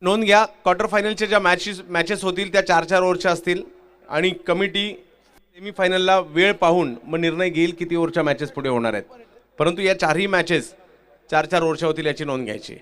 नोंद घ्या, क्वार्टर फायनलच्या ज्या मॅचेस होतील त्या 4-4 ओव्हरच्या असतील आणि कमिटी सेमीफायनलला वेळ पाहून मग निर्णय घेईल किती ओव्हरच्या मॅचेस पुढे होणार आहेत. परंतु या चारही मॅचेस 4-4 ओव्हरच्या होतील याची नोंद घ्यायची.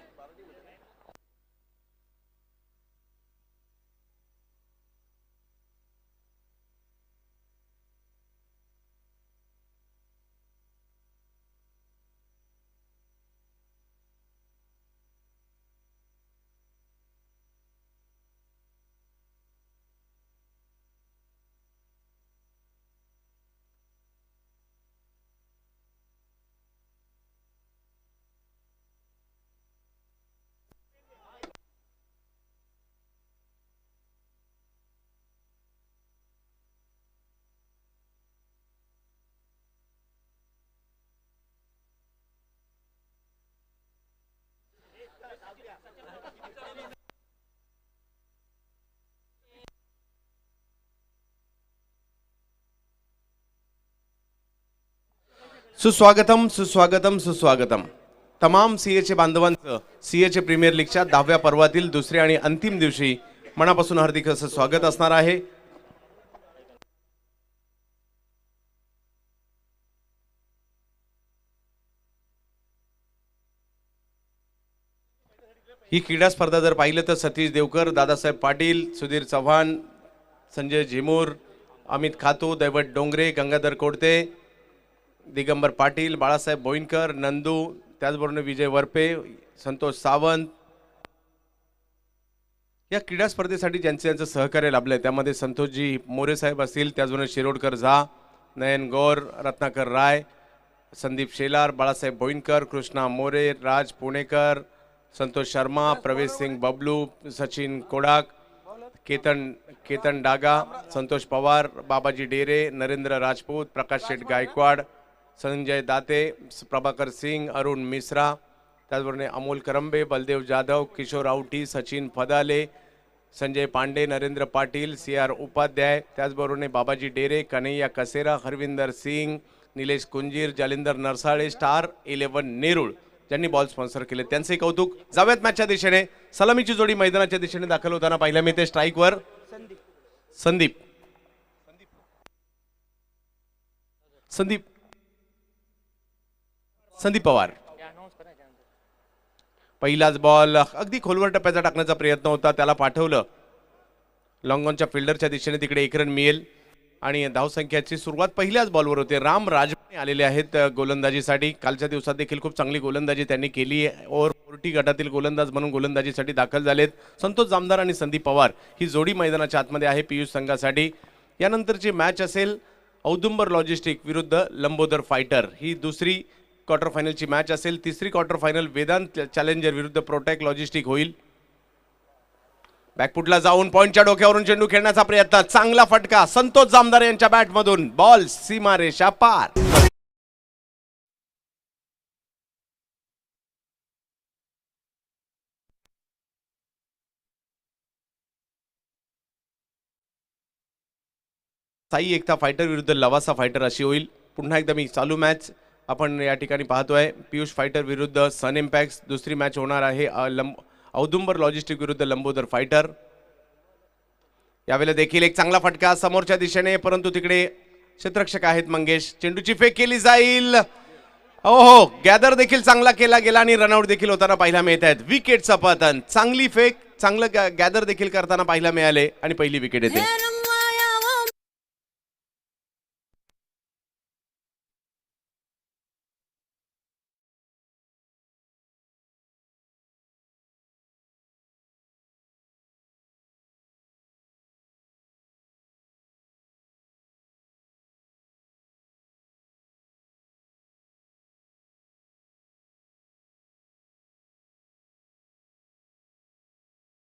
सुस्वागतम सुस्वागतम सुस्वागतम. तमाम सीएचे बांधवांचं सीएचे प्रीमियर लीगच्या 10व्या पर्वातील दुसऱ्या आणि अंतिम दिवशी मनापासून हार्दिक असं स्वागत असणार आहे. ही क्रीडा स्पर्धा जर पाहिलं तर सतीश देवकर, दादासाहेब पाटील, सुधीर चव्हाण, संजय झिमूर, अमित खातू, दैवत डोंगरे, गंगाधर कोडते, दिगंबर पाटील, बाळासाहेब बोईनकर, नंदू, त्याचबरोबर विजय वरपे, संतोष सावंत या क्रीडा स्पर्धेसाठी ज्यांचं सहकार्य लाभलंय त्यामध्ये संतोषजी मोरे साहेब असतील, त्याचबरोबर शिरोडकर झा, नयन गौर, रत्नाकर राय, संदीप शेलार, बाळासाहेब बोईनकर, कृष्णा मोरे, राज पुणेकर, संतोष शर्मा, प्रवेश सिंग बबलू, सचिन कोडाक, केतन डागा, संतोष पवार, बाबाजी डेरे, नरेंद्र राजपूत, प्रकाश शेठ गायकवाड, संजय दाते, प्रभाकर सिंग, अरुण मिश्रा, त्याचबरोबर अमोल करंबे, बलदेव जाधव, किशोर आवटी, सचिन फदाले, संजय पांडे, नरेंद्र पाटील, CR उपाध्याय, त्याचबरोबर बाबाजी डेरे, कन्हैया कसेरा, हरविंदर सिंग, निलेश कुंजीर, जालिंदर नरसाळे, स्टार 11 नेरूळ ज्यांनी बॉल स्पॉन्सर केले त्यांचे कौतुक. जावेत मॅचच्या दिशेने सलामीची जोडी मैदानाच्या दिशेने दाखल होताना पाहायला मिळते. स्ट्राईकवर संदीप पवार. पहिलाच बॉल अगदी खोलवर टप्प्याचा टाकण्याचा प्रयत्न होता, त्याला पाठवलं लॉंगॉनच्या फिल्डरच्या दिशेने, तिकडे 1 रन मिळेल आणि धावसंख्याची सुरुवात पहिल्याच बॉलवर होते. राम राजमाने आलेले आहेत गोलंदाजीसाठी. कालच्या दिवसात देखील खूप चांगली गोलंदाजी त्यांनी केली. ओव्हर 40 गटातील गोलंदाज म्हणून गोलंदाजीसाठी दाखल झालेत. संतोष जामदार आणि संदीप पवार ही जोडी मैदानाच्या आतमध्ये आहे पियुष संघासाठी. यानंतरची मॅच असेल औदुंबर लॉजिस्टिक विरुद्ध लंबोदर फायटर, ही दुसरी क्वार्टर फायनलची मॅच असेल. तिसरी क्वार्टर फायनल वेदांत चॅलेंजर विरुद्ध प्रोटेक लॉजिस्टिक होईल. बॅकफुटला जाऊन पॉइंटच्या डोक्यावरून चेंडू खेळण्याचा प्रयत्न, चांगला फटका संतोष जामदार यांच्या बॅटमधून, बॉल सीमारेषा पार. साई एकता फायटर विरुद्ध लवासा फायटर अशी होईल. पुन्हा एकदा मी चालू मॅच आपण या ठिकाणी पाहतोय. पियुष फायटर विरुद्ध सन इम्पॅक्ट दुसरी मॅच होणार आहे. औदुंबर लॉजिस्टिक विरुद्ध लंबोदर फायटर. यावेळेला देखील एक चांगला फटका समोरच्या दिशेने, परंतु तिकडे क्षेत्ररक्षक आहेत मंगेश. चेंडूची फेक केली जाईल. हो, गॅदर देखील चांगला केला गेला आणि रनआउट देखील होताना पाहायला मिळत आहेत. विकेटचं पतन, चांगली फेक, चांगलं गॅदर देखील करताना पाहायला मिळाले आणि पहिली विकेट येते.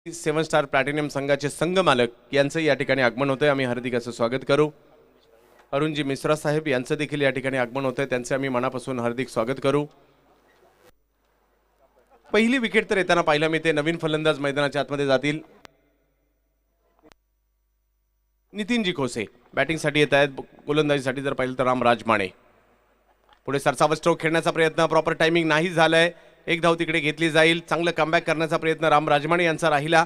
सेवन स्टार प्लॅटिनियम संघाचे संघ मालक यांचं या ठिकाणी आगमन होतंय. आम्ही हार्दिक असं स्वागत करू. अरुणजी मिश्रा साहेब यांचं देखील या ठिकाणी आगमन होतंय, त्यांचे आम्ही मनापासून हार्दिक स्वागत करू. पहिली विकेट तर येताना पाहायला मिळते. नवीन फलंदाज मैदानाच्या आतमध्ये जातील. नितीनजी खोसे बॅटिंगसाठी येत आहेत. गोलंदाजीसाठी जर पाहिलं तर राम राजमाने. पुढे सरसावत स्ट्रोक खेळण्याचा प्रयत्न, प्रॉपर टायमिंग नाही झालाय. एक धाव तिकडे घेतली जाईल. चांगलं कमबॅक करण्याचा प्रयत्न राम राजमाणे यांचा राहिला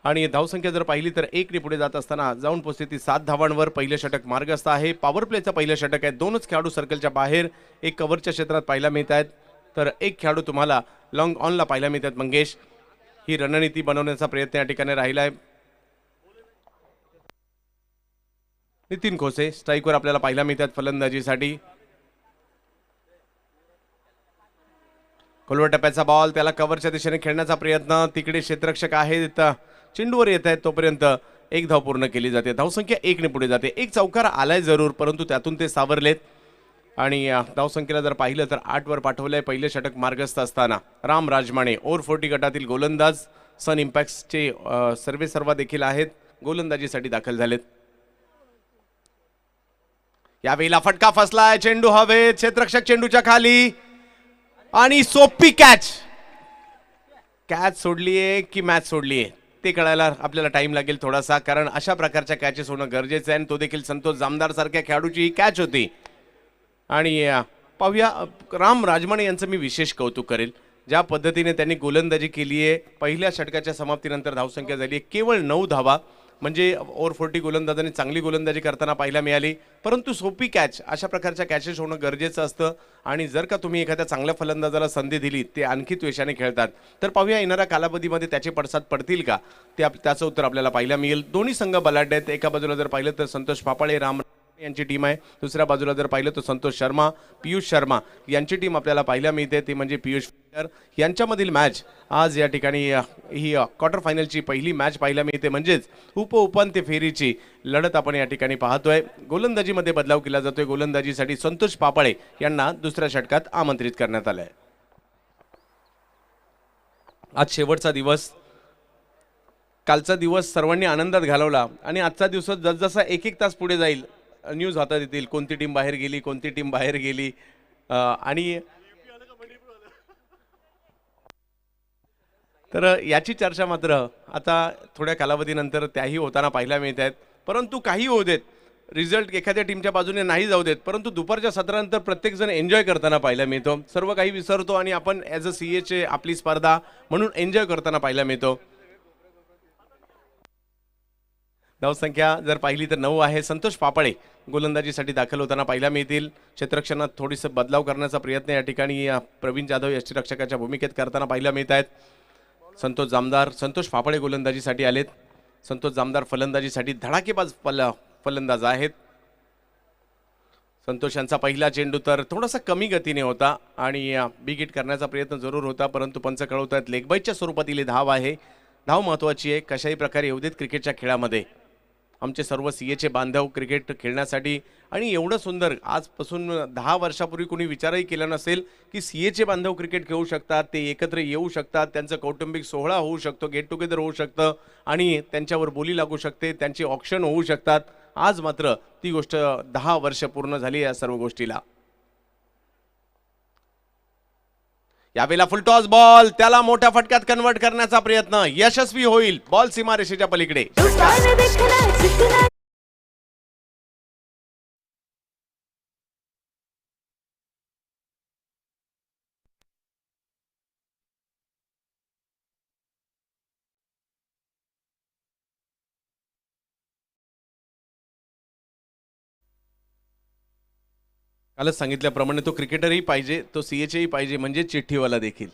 आणि धावसंख्या जर पाहिली तर 1 पुढे जात असताना जाऊन पोहोचते ती 7 धावांवर. पहिलं षटक मार्गस्थ आहे. पॉवर प्लेचं पहिलं षटक आहे. दोनच खेळाडू सर्कलच्या बाहेर एक कव्हरच्या क्षेत्रात पाहायला मिळत आहेत, तर एक खेळाडू तुम्हाला लॉंग ऑनला पाहायला मिळतात. मंगेश, ही रणनीती बनवण्याचा प्रयत्न या ठिकाणी राहिला आहे. नितीन खोसे स्ट्राईकवर आपल्याला पाहायला मिळतात फलंदाजीसाठी. खोलवर टप्प्याचा बॉल, त्याला कव्हरच्या दिशेने खेळण्याचा प्रयत्न. तिकडे क्षेत्ररक्षक आहेत, चेंडूवर येत आहेत तोपर्यंत एक धाव पूर्ण केली जाते. धावसंख्या 1 पुढे जाते. एक चौकार आलाय जरूर, परंतु त्यातून ते सावरलेत आणि धावसंख्येला जर पाहिलं तर 8 वर पाठवलंय. पहिले षटक मार्गस्थ असताना राम राजमाणे ओव्हर 40 गटातील गोलंदाज, सन इम्पॅक्टचे सर्वेसर्वा देखील आहेत, गोलंदाजीसाठी दाखल झालेत. यावेळेला फटका फसलाय, चेंडू हवेत, क्षेत्ररक्षक चेंडूच्या खाली आणि सोपी कॅच. कॅच सोडलीये की मॅच सोडलीये ते कळायला आपल्याला टाइम लागेल थोडासा, कारण अशा प्रकारच्या कॅचेस होणं गरजेचं आहे आणि तो देखील संतोष जामदार सारख्या खेळाडूची ही कॅच होती. आणि पाहूया, राम राजमाणे यांचं मी विशेष कौतुक करेल, ज्या पद्धतीने त्यांनी गोलंदाजी केली आहे. पहिल्या षटकाच्या समाप्तीनंतर धावसंख्या झाली आहे केवळ 9 धावा, म्हणजे ओव्हर 40 गोलंदाजांनी चांगली गोलंदाजी करताना पाहायला मिळाली. परंतु सोपी कॅच, अशा प्रकारच्या कॅचेस होणं गरजेचं असतं आणि जर का तुम्ही एखाद्या चांगल्या फलंदाजाला संधी दिली ते आणखी त्वेषाने खेळतात. तर पाहूया येणाऱ्या कालावधीमध्ये त्याचे पडसाद पडतील का, त्याचं उत्तर आपल्याला पाहायला मिळेल. दोन्ही संघ बलाढ्य आहेत. एका बाजूला जर पाहिलं तर संतोष पापाळे राम यांची टीम आहे, दुसऱ्या बाजूला जर पाहिलं तर संतोष शर्मा पियुष शर्मा यांची टीम आपल्याला पाहायला मिळते, ती म्हणजे पियुष यांच्यामधील मॅच आज या ठिकाणी ही क्वार्टर फायनलची पहिली मॅच पाहायला मिळते, म्हणजेच उपांत्य फेरीची लढत आपण या ठिकाणी पाहतोय. गोलंदाजीमध्ये बदलाव केला जातोय. गोलंदाजीसाठी संतोष पापाळे यांना दुसऱ्या षटकात आमंत्रित करण्यात आलंय. आज शेवटचा दिवस, कालचा दिवस सर्वांनी आनंदात घालवला आणि आजचा दिवस जसजसा एक तास पुढे जाईल न्यूज हातात येतील, कोणती टीम बाहेर गेली, कोणती टीम बाहेर गेली. आणि तर याची चर्चा मात्र आता थोड्या कालावधीनंतर त्याही होताना पाहायला मिळत आहेत. परंतु काही होऊ देत, रिझल्ट एखाद्या टीमच्या बाजूने नाही जाऊ देत, परंतु दुपारच्या सत्रानंतर प्रत्येकजण एन्जॉय करताना पाहायला मिळतो. सर्व काही विसरतो आणि आपण ॲज अ CA आपली स्पर्धा म्हणून एन्जॉय करताना पाहायला मिळतो. धावसंख्या जर पाहिली तर 9 आहे. संतोष पापाळे गोलंदाजीसाठी दाखल होताना पाहायला मिळतील. क्षेत्ररक्षणात थोडीसं बदलाव करण्याचा प्रयत्न या ठिकाणी प्रवीण जाधव यष्टीरक्षकाच्या भूमिकेत करताना पाहायला मिळत आहेत. संतोष जामदार, संतोष पापाळे गोलंदाजीसाठी आलेत. संतोष जामदार फलंदाजीसाठी धडाकेबाज फलंदाज आहेत. संतोष यांचा पहिला चेंडू तर थोडासा कमी गतीने होता आणि बिग हिट करण्याचा प्रयत्न जरूर होता, परंतु पंच कळवतात लेग बाईटच्या स्वरूपातील धाव आहे. धाव महत्त्वाची आहे, कशाही प्रकारे येऊ देत क्रिकेटच्या खेळामध्ये. आमचे सर्व CA बांधव क्रिकेट खेळण्यासाठी आणि एवढं सुंदर, आजपासून 10 वर्षापूर्वी कोणी विचारही केला नसेल की CA बांधव क्रिकेट खेळू शकतात, ते एकत्र येऊ शकतात, त्यांचं कौटुंबिक सोहळा होऊ शकतो, गेट टुगेदर होऊ शकतं आणि त्यांच्यावर बोली लागू शकते, त्यांची ऑक्शन होऊ शकतात. आज मात्र ती गोष्ट 10 वर्ष पूर्ण झाली या सर्व गोष्टीला. यावेळेला फुलटॉस बॉल, त्याला मोठ्या फटक्यात कन्वर्ट करण्याचा प्रयत्न यशस्वी होईल. बॉल सीमारेषेच्या पलीकडे. कालच सांगितल्याप्रमाणे तो क्रिकेटरही पाहिजे, तो CA पाहिजे, म्हणजे चिठ्ठीवाला देखील.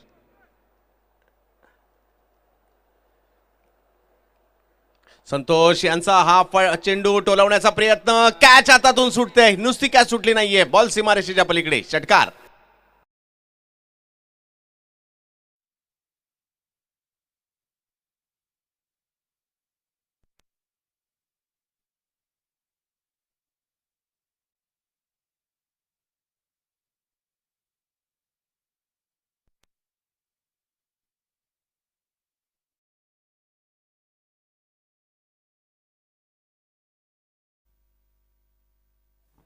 संतोष यांचा हा चेंडू टोलवण्याचा प्रयत्न, कॅच हातातून सुटते. नुसती कॅच सुटली नाहीये, बॉल सीमारेषेच्या पलीकडे. षटकार.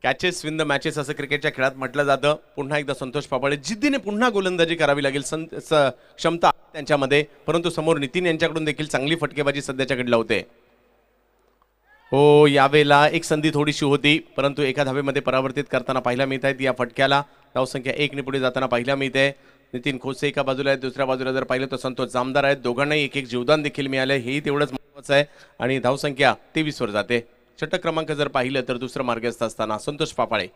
कॅचेस विन द मॅचेस असं क्रिकेटच्या खेळात म्हटलं जातं. पुन्हा एकदा संतोष पापाळे जिद्दीने पुन्हा गोलंदाजी करावी लागेल, क्षमता त्यांच्यामध्ये, परंतु समोर नितीन यांच्याकडून देखील चांगली फटकेबाजी सध्याच्या घडला होते. हो, यावेळेला एक संधी थोडीशी होती, परंतु एका धावेमध्ये परावर्तित करताना पाहायला मिळत आहेत. या फटक्याला धावसंख्या 1 पुढे जाताना पाहायला मिळते. नितीन खोसे एका बाजूला आहेत, दुसऱ्या बाजूला जर पाहिलं तर संतोष जामदार आहेत. दोघांनाही एक एक जीवदान देखील मिळालं, हेही तेवढंच महत्त्वाचं आहे. आणि धावसंख्या 23 वर जाते. षटक क्रमांक जर पाहिलं तर दुसरं मार्गस्थ असताना संतोष पापाळे.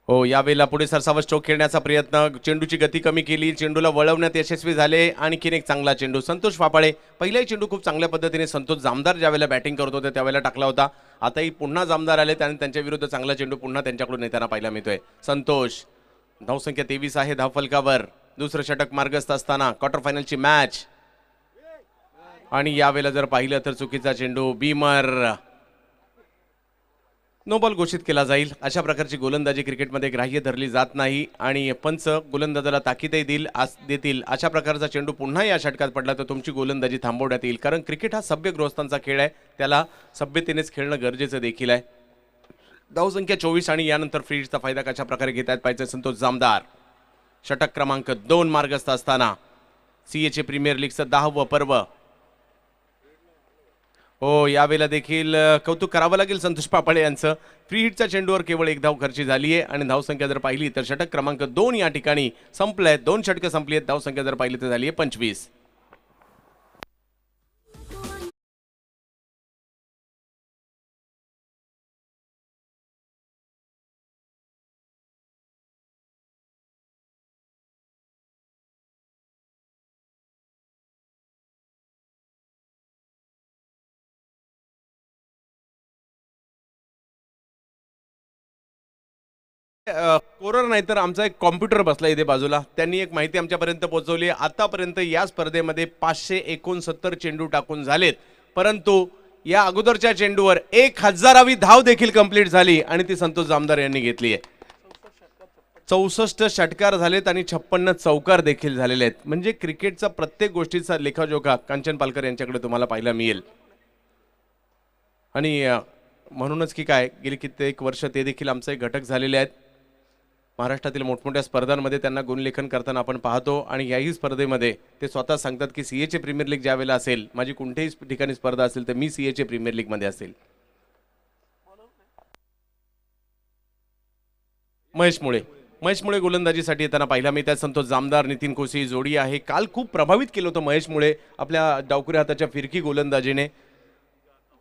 हो, यावेळेला पुढे सरसावत स्ट्रोक खेळण्याचा प्रयत्न, चेंडूची गती कमी केली, चेंडूला वळवण्यात यशस्वी झाले. आणखीन एक चांगला चेंडू संतोष पापाळे. पहिलाही चेंडू खूप चांगल्या पद्धतीने संतोष जामदार ज्यावेळेला बॅटिंग करत होते त्यावेळेला टाकला होता. आताही पुन्हा जामदार आले आणि त्यांच्या विरुद्ध चांगला चेंडू पुन्हा त्यांच्याकडून येताना पाहायला मिळतोय. संतोष, धावसंख्या 23 आहे धावफलकावर. दुसरं षटक मार्गस्थ असताना क्वार्टर फायनलची मॅच. आणि यावेळेला जर पाहिलं तर चुकीचा चेंडू, बीमर, नो बॉल घोषित केला जाईल. अशा प्रकारची गोलंदाजी क्रिकेटमध्ये ग्राह्य धरली जात नाही आणि पंच गोलंदाजाला ताकीदही देतील. अशा प्रकारचा चेंडू पुन्हा या षटकात पडला तर तुमची गोलंदाजी थांबवण्यात येईल, कारण क्रिकेट हा सभ्य गृहस्थांचा खेळ आहे, त्याला सभ्यतेनेच खेळणं गरजेचं देखील आहे. धावसंख्या 24 आणि यानंतर फ्री हिटचा फायदा कशा प्रकारे घेतायत पाहिजे संतोष जामदार. षटक क्रमांक 2 मार्गस्थ असताना सीएचे प्रीमियर लीगचं 10वं पर्व. हो, यावेळेला देखील कौतुक करावं लागेल संतोष पापाळे यांचं. फ्री हिटच्या चेंडूवर केवळ एक धाव खर्ची झाली आहे आणि धावसंख्या जर पाहिली तर षटक क्रमांक 2 या ठिकाणी संपलंय. 2 षटकं संपली आहेत. धावसंख्या जर पाहिली तर झाली आहे 25. कोरर नाही तर आमचा एक कॉम्प्युटर बसला इथे बाजूला, त्यांनी एक माहिती आमच्यापर्यंत पोहोचवली. आतापर्यंत या स्पर्धेमध्ये 569 चेंडू टाकून झालेत, परंतु या अगोदरच्या चेंडूवर 1000वी धाव देखील कंप्लीट झाली आणि ती संतोष जामदार यांनी घेतली आहे. 64 षटकार झालेत आणि 56 चौकार देखील झालेले आहेत. म्हणजे क्रिकेटचा प्रत्येक गोष्टीचा लेखाजोखा कांचन पालकर यांच्याकडे तुम्हाला पाहायला मिळेल. आणि म्हणूनच की काय, गेली कित्येक वर्ष ते देखील आमचे एक घटक झालेले आहेत. महाराष्ट्रातील मोठमोठ्या स्पर्धांमध्ये त्यांना गुणलेखन करताना आपण पाहतो आणि याही स्पर्धेमध्ये ते स्वतः सांगतात की सीएचे प्रीमियर लीग ज्यावेळेला असेल, माझी कोणत्याही ठिकाणी स्पर्धा असेल तर मी सीएचे प्रीमियर लीगमध्ये असेल. महेश मुळे गोलंदाजीसाठी येताना पाहिला मी त्या संतोष जामदार नितीन कोसी ही जोडी आहे. काल खूप प्रभावित केलं होतं महेश मुळे आपल्या डावकुऱ्या हाताच्या फिरकी गोलंदाजीने,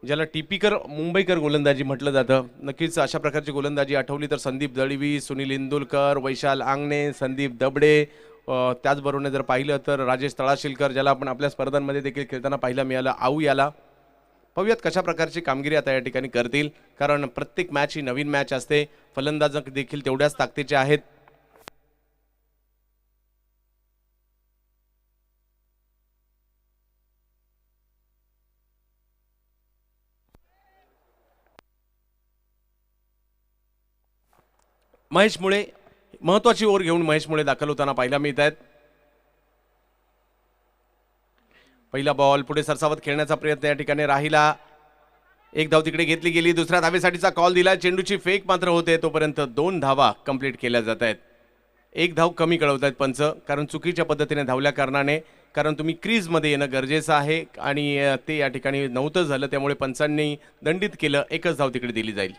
ज्याला टिपिकल मुंबईकर गोलंदाजी म्हटलं जातं. नक्कीच अशा प्रकारची गोलंदाजी आठवली तर संदीप दळवी, सुनील इंदुलकर, वैशाल आंगणे, संदीप दबडे, त्याचबरोबर जर पाहिलं तर राजेश तळाशिलकर, ज्याला आपण आपल्या स्पर्धांमध्ये देखील खेळताना पाहायला मिळालं, आऊ याला. पाहूयात कशा प्रकारची कामगिरी आता या ठिकाणी करतील, कारण प्रत्येक मॅच ही नवीन मॅच असते. फलंदाज देखील तेवढ्याच ताकदीचे आहेत. महेश मुळे महत्वाची ओव्हर घेऊन महेश मुळे दाखल होताना पाहायला मिळत आहेत. पहिला बॉल पुढे सरसावत खेळण्याचा प्रयत्न या ठिकाणी राहिला. एक धाव तिकडे घेतली गेली, दुसऱ्या धावेसाठीचा कॉल दिला. चेंडूची फेक मात्र होते, तोपर्यंत 2 धावा कंप्लीट केल्या जात आहेत. एक धाव कमी कळवत आहेत पंच, कारण चुकीच्या पद्धतीने धावल्या कारणाने, कारण तुम्ही क्रीजमध्ये येणं गरजेचं आहे आणि ते या ठिकाणी नव्हतं झालं, त्यामुळे पंचांनी दंडित केलं. एकच धाव तिकडे दिली जाईल.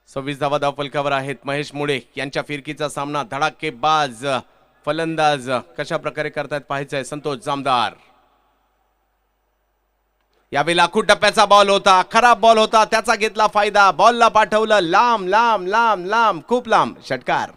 26 धावा धावफलकावर आहेत. महेश मुळे यांच्या फिरकीचा सामना धडाकेबाज फलंदाज कशा प्रकारे करतायत पाहायचंय. संतोष जामदार, यावेळी लाखो टप्प्याचा बॉल होता, खराब बॉल होता, त्याचा घेतला फायदा. बॉलला पाठवलं लांब लांब लांब लांब, खूप लांब, षटकार.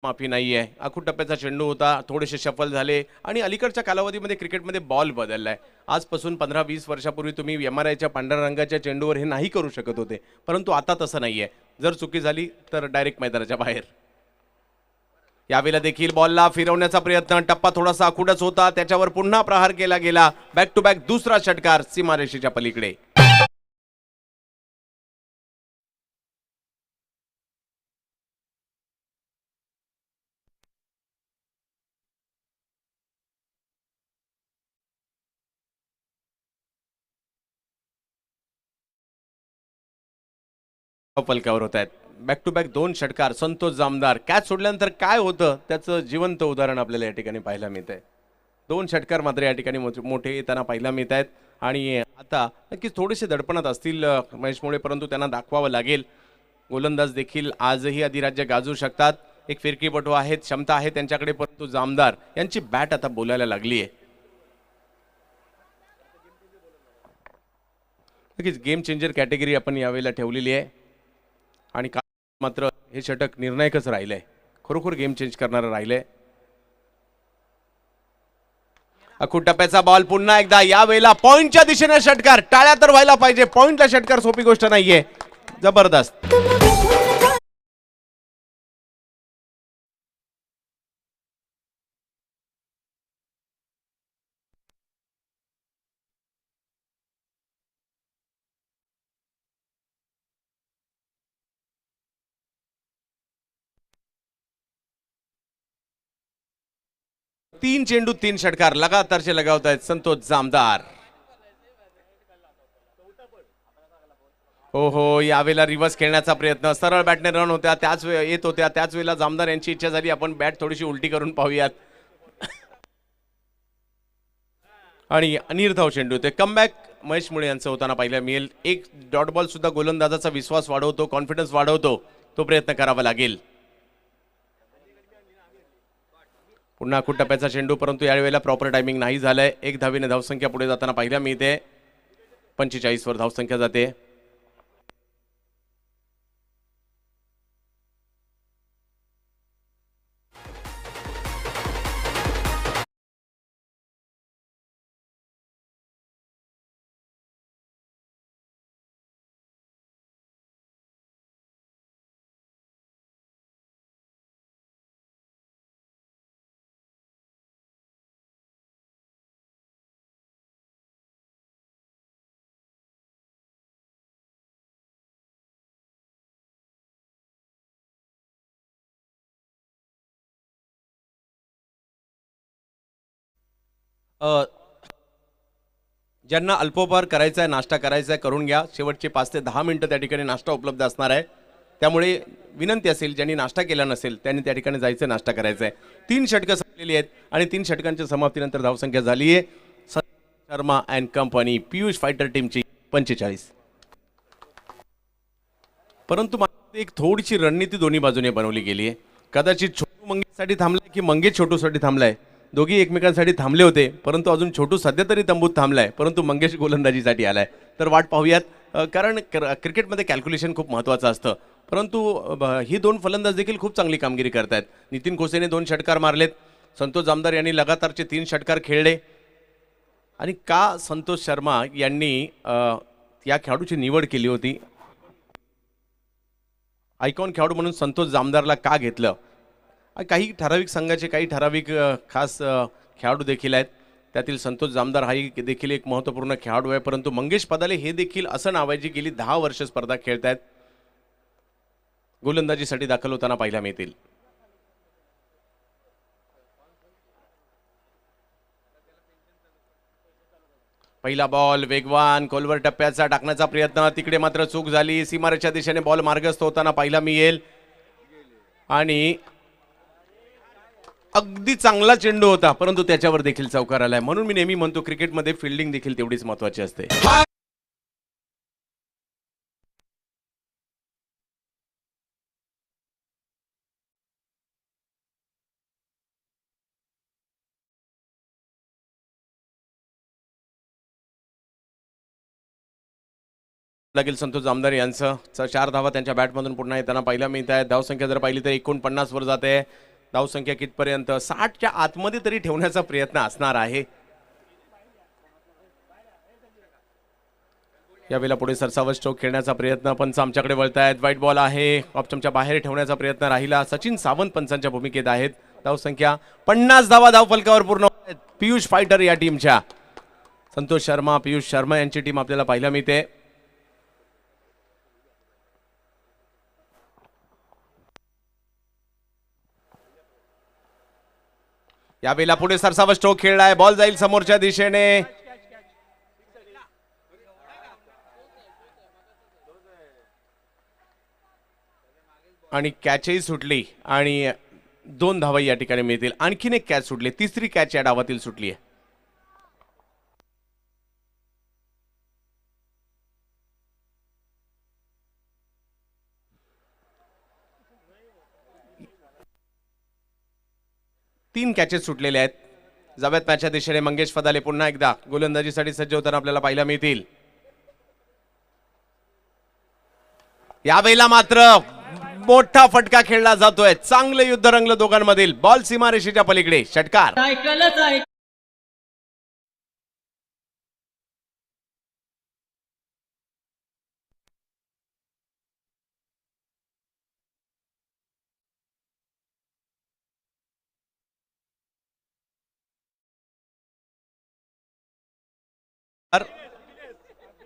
माफी नाहीये. आखूड टप्प्याचा चेंडू होता, थोडेसे शफल झाले आणि अलीकडच्या कालावधीमध्ये क्रिकेटमध्ये बॉल बदललाय. आजपासून 15-20 वर्षापूर्वी तुम्ही MRIच्या पांढऱ्या रंगाच्या चेंडूवर हे नाही करू शकत होते, परंतु आता तसं नाहीये. जर चुकी झाली तर डायरेक्ट मैदानाच्या बाहेर. यावेळेला देखील बॉलला फिरवण्याचा प्रयत्न, टप्पा थोडासा आखूडच होता, त्याच्यावर पुन्हा प्रहार केला गेला. बॅक टू बॅक दुसरा षटकार सीमारेषेच्या पलीकडे. पलकावर होत आहेत. बॅक टू बॅक 2 षटकार. संतोष जामदार कॅच सोडल्यानंतर काय होतं त्याचं जिवंत उदाहरण आपल्याला या ठिकाणी पाहायला मिळतंय. 2 षटकार मात्र या ठिकाणी मोठे येताना पाहायला मिळत आहेत आणि आता नक्कीच थोडेसे दडपणात असतील महेश मोळे, परंतु त्यांना दाखवावं लागेल. गोलंदाज देखील आजही अधिराज्य गाजू शकतात. एक फिरकीपटू आहेत, क्षमता आहे त्यांच्याकडे, परंतु जामदार यांची बॅट आता बोलायला लागली आहे. नक्कीच गेम चेंजर कॅटेगरी आपण यावेळेला ठेवलेली आहे आणि मात्र हे षटक निर्णायकच राहिलंय. खरोखर गेम चेंज करणारं राहिलंय. अखूट टप्प्याचा बॉल पुन्हा एकदा यावेळेला पॉइंटच्या दिशेने षटकार. टाळ्या तर व्हायला पाहिजे. पॉइंटला षटकार सोपी गोष्ट नाहीये. जबरदस्त. तीन चेंडू 3 षटकार लगातारचे लगावत आहेत संतोष जामदार. हो हो, यावेळेला रिव्हर्स खेळण्याचा प्रयत्न. सरळ बॅटने रन होत्या त्याच येत होत्या. त्याच वेळेला जामदार यांची इच्छा झाली आपण बॅट थोडीशी उलटी करून पाहूयात आणि अनिर्धाव चेंडू होते. कमबॅक महेश मुळे यांचं होताना पाहायला मिळेल. एक डॉट बॉल सुद्धा गोलंदाजाचा विश्वास वाढवतो, कॉन्फिडन्स वाढवतो. तो प्रयत्न करावा लागेल. पुन्हा अखूट टप्प्याचा चेंडू, परंतु यावेळेला प्रॉपर टायमिंग नाही झालंय. 1 धावेने धावसंख्या पुढे जाताना पाहायला मिळते. 45 वर धावसंख्या जाते. ज्यांना अल्पोपहार करायचा आहे, नाश्ता करायचा आहे, करून घ्या. शेवटचे 5 ते 10 मिनिटं त्या ठिकाणी नाश्ता उपलब्ध असणार आहे. त्यामुळे विनंती असेल ज्यांनी नाश्ता केला नसेल त्यांनी त्या ठिकाणी जायचं, नाश्ता करायचा आहे. 3 षटकं संपलेली आहेत आणि 3 षटकांच्या समाप्तीनंतर धावसंख्या झाली आहे Sharma and company Piyush fighter टीमची 45. परंतु एक थोडीशी रणनीती दोन्ही बाजूने बनवली गेली आहे. कदाचित छोटू मंगेशसाठी थांबलाय की मंगेश छोटूसाठी थांबलाय. दोघी एकमेकांसाठी थांबले होते, परंतु अजून छोटू सध्या तरी तंबूत थांबलाय, परंतु मंगेश गोलंदाजीसाठी आलाय. तर वाट पाहूयात, कारण क्रिकेटमध्ये कॅल्क्युलेशन खूप महत्त्वाचं असतं. परंतु ही 2 फलंदाज देखील खूप चांगली कामगिरी करतायत. नितीन खोसेने 2 षटकार मारलेत. संतोष जामदार यांनी लगातारचे 3 षटकार खेळले. आणि का संतोष शर्मा यांनी या खेळाडूची निवड केली होती, आयकॉन खेळाडू म्हणून संतोष जामदारला का घेतलं? काही ठराविक संघाचे काही ठराविक खास खेळाडू देखील आहेत. त्यातील संतोष जामदार हा देखील एक महत्त्वपूर्ण खेळाडू आहे. परंतु मंगेश पदाले हे देखील असं नाव आहे जी गेली 10 वर्ष स्पर्धा खेळत आहेत. गोलंदाजीसाठी दाखल होताना पाहायला मिळतील. पहिला बॉल वेगवान खोलवर टप्प्याचा टाकण्याचा प्रयत्न, तिकडे मात्र चूक झाली. सीमारेच्या दिशेने बॉल मार्गस्थ होताना पाहायला मिळेल आणि अगदी चांगला चेंडू होता, परंतु त्याच्यावर देखील चौकार आलाय. म्हणून मी नेहमी म्हणतो क्रिकेटमध्ये फिल्डिंग देखील तेवढीच महत्त्वाची असते. लागेल संतोष जामदार यांचं 4 धावा त्यांच्या बॅटमधून पुन्हा येताना पाहायला मिळत आहेत. धावसंख्या जर पाहिली तर 49 वर जाते. धावसंख्या कितपर्यंत 60च्या आतमध्ये तरी ठेवण्याचा प्रयत्न असणार आहे. यावेळेला पुढे सरसावत स्ट्रोक खेळण्याचा प्रयत्न, पंच आमच्याकडे वळतायत. व्हाईट बॉल आहे, ऑप्शनच्या बाहेर ठेवण्याचा प्रयत्न राहिला. सचिन सावंत पंचांच्या भूमिकेत आहेत. धावसंख्या 50 धावा धावफलकावर पूर्ण होत. पियुष फायटर या टीमच्या संतोष शर्मा, पियुष शर्मा यांची टीम आपल्याला पाहायला मिळते. यावेळेला पुढे सरसावत स्ट्रोक खेळलाय. बॉल जाईल समोरच्या दिशेने. आणि कॅचही सुटली आणि 2 धावा या ठिकाणी मिळतील. आणखीन एक कॅच सुटली, तिसरी कॅच या डावातील सुटली आहे. तीन कॅचेस सुटलेले आहेत. जावेत मॅचच्या दिशेने मंगेश फदाले पुन्हा एकदा गोलंदाजीसाठी सज्ज होताना आपल्याला पाहायला मिळतील. यावेळेला मात्र मोठा फटका खेळला जातोय. चांगलं युद्ध रंगलं दोघांमधील. बॉल सीमारेषेच्या पलीकडे, षटकार. तर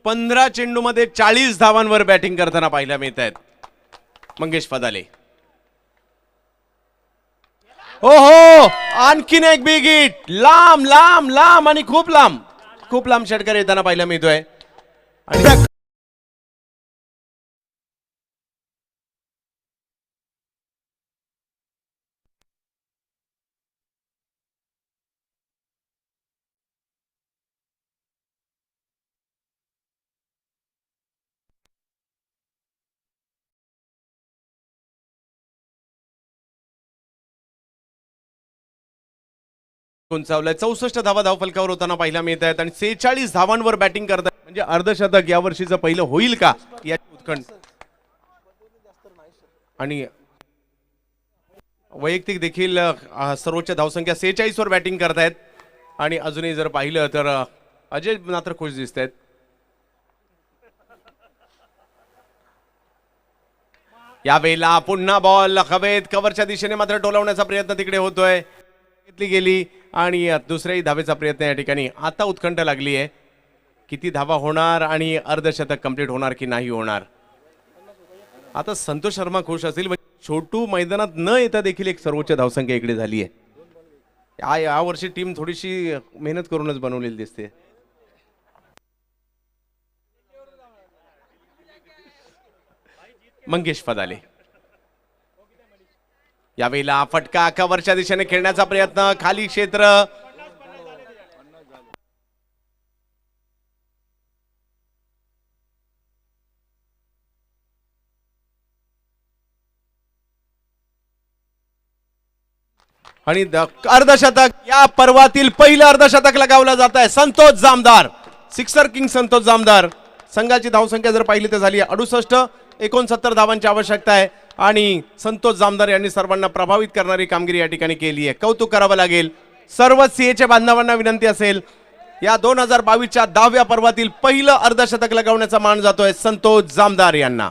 15 चेंडूमध्ये 40 धावांवर बॅटिंग करताना पाहायला मिळत आहेत मंगेश फदाले. ओहो, आणखीन एक बिग हिट. लांब लांब लांब आणि खूप लांब षटकार येताना पाहायला मिळतोय. आणि उंचावलाय. 64 धावा धावफलकावर होताना पाहायला मिळत आहेत आणि 46 धावांवर बॅटिंग करतात. म्हणजे अर्धशतक या वर्षीचं पहिलं होईल का याची उत्कंठ. आणि वैयक्तिक देखील सर्वोच्च धावसंख्या 46 वर बॅटिंग करतायत. आणि अजूनही जर पाहिलं तर अजय मात्र खुश दिसत आहेत. यावेळेला पुन्हा बॉल हवेत, कव्हरच्या दिशेने मात्र टोलवण्याचा प्रयत्न तिकडे होतोय. घेतली गेली आणि दुसऱ्याही धावेचा प्रयत्न या ठिकाणी. आता उत्कंठ लागली आहे, किती धावा होणार आणि अर्धशतक कंप्लीट होणार की नाही होणार. आता संतोष शर्मा खुश असतील. छोटू मैदानात न येता देखील एक सर्वोच्च धावसंख्या इकडे झाली आहे. या वर्षी टीम थोडीशी मेहनत करूनच बनवलेली दिसते. मंगेश फदाले यावेळेला फटका कव्हरच्या दिशेने खेळण्याचा प्रयत्न, खाली क्षेत्र. आणि अर्धशतक, या पर्वातील पहिलं अर्धशतक लगावलं जात आहे. Santosh Jamdar, sixer king Santosh Jamdar. संघाची धावसंख्या जर पाहिली तर झाली 68. 69 धावांची आवश्यकता आहे आणि संतोष जामदार यांनी सर्वांना प्रभावित करणारी कामगिरी या ठिकाणी केली आहे. कौतुक करावं लागेल. सर्व सीएच्या बांधवांना विनंती असेल, या 2022च्या 10व्या पर्वातील पहिलं अर्धशतक लगावण्याचा मान जातोय संतोष जामदार यांना.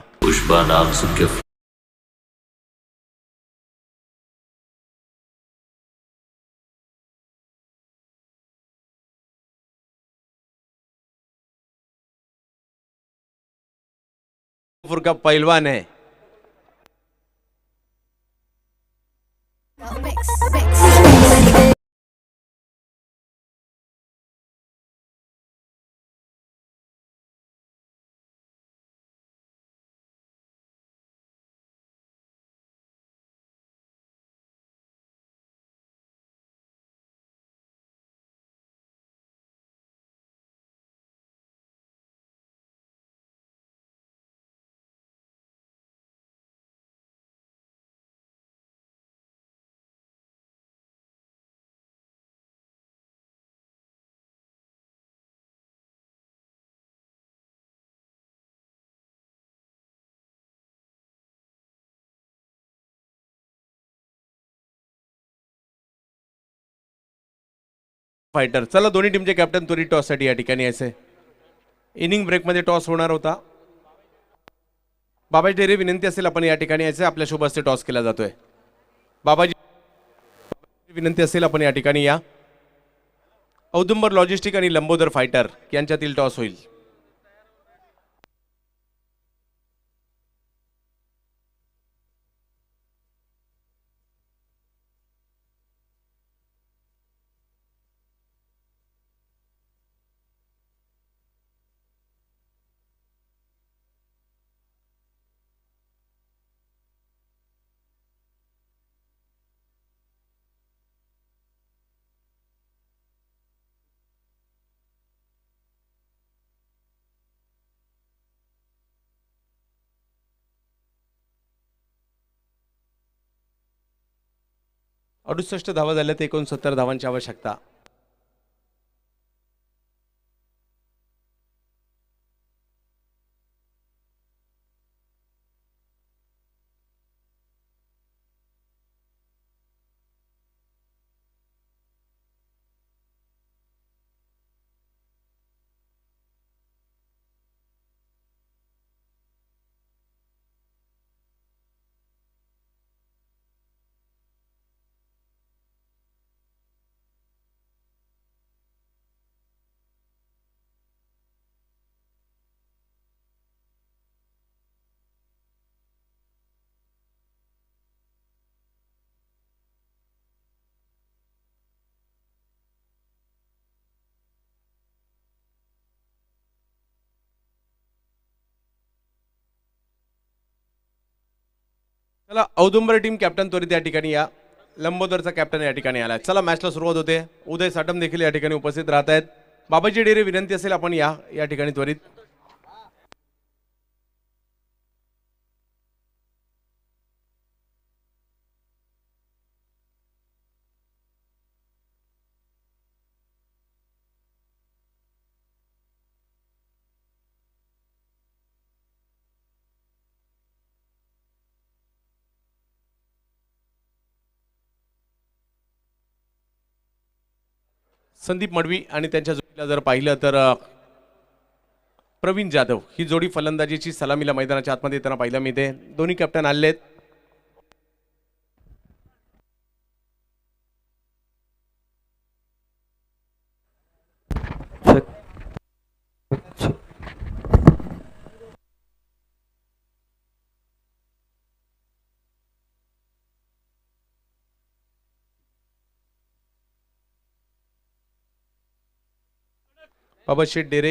का पहलवान है. फायटर. चला, दोन्ही टीमचे कॅप्टन त्वरित टॉस साठी या ठिकाणी यायचे. इनिंग ब्रेक मध्ये टॉस होणार होता. बाबाजी ढेरे, विनंती असेल आपण या ठिकाणी यायचे. आपल्या शुभ हस्ते टॉस केला जातोय. बाबाजी विनंती असेल आपण या ठिकाणी या. औदुंबर लॉजिस्टिक आणि लंबोदर फायटर यांच्यातील टॉस होईल. 68 धावा झाल्या, 69 धावांची आवश्यकता. चला, औदुंबर टीम कॅप्टन त्वरित या ठिकाणी या. लंबोदरचा कॅप्टन या ठिकाणी आलाय. चला, मॅचला सुरुवात होते. उदय साटम देखील या ठिकाणी उपस्थित राहत आहेत. बाबाजी डेरे, विनंती असेल आपण या ठिकाणी त्वरित. संदीप मडवी आणि त्यांच्या जोडीला जर पाहिलं तर प्रवीण जाधव ही जोडी फलंदाजीची सलामीला मैदानाच्या आतमध्ये येताना पाहायला मिळते. दोन्ही कॅप्टन आलेत. बाबा शेठ डेरे,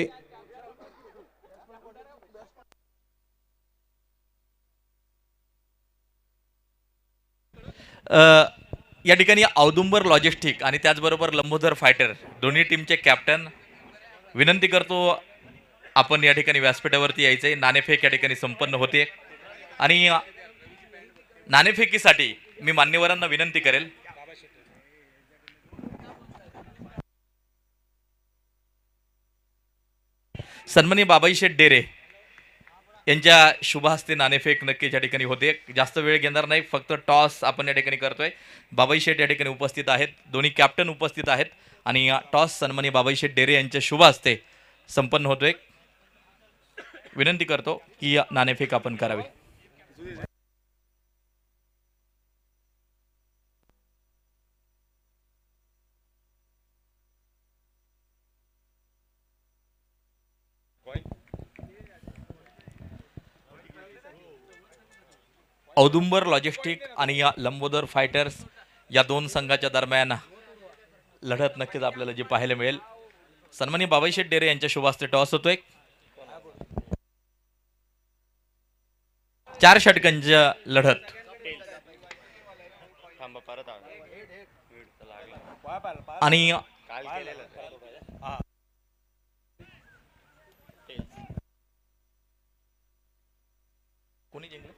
या ठिकाणी औदुंबर लॉजिस्टिक आणि त्याचबरोबर लंबोदर फायटर दोन्ही टीमचे कॅप्टन विनंती करतो आपण या ठिकाणी व्यासपीठावरती यायचंय. नाणेफेक या ठिकाणी संपन्न होते आणि नाणेफेकीसाठी मी मान्यवरांना विनंती करेल सन्माननीय बाबाई शेठ डेरे यांच्या शुभ हस्ते नाणेफेक नक्कीच या ठिकाणी होते. जास्त वेळ घेणार नाही, फक्त टॉस आपण या ठिकाणी करतोय. बाबाई शेठ या ठिकाणी उपस्थित आहेत, दोन्ही कॅप्टन उपस्थित आहेत आणि टॉस सन्माननीय बाबाई शेठ डेरे यांच्या शुभ हस्ते संपन्न होतोय. विनंती करतो की नाणेफेक आपण करावी. औदुंबर लॉजिस्टिक आणि या लंबोदर फायटर्स या दोन संघाच्या दरम्यान लढत नक्कीच आपल्याला जी पाहायला मिळेल. सन्माननीय बाबाई शेठ डेरे यांच्या शुभ हस्ते टॉस होतोय. 4 षटकांच्या लढत. आणि कोणी जिंकलं?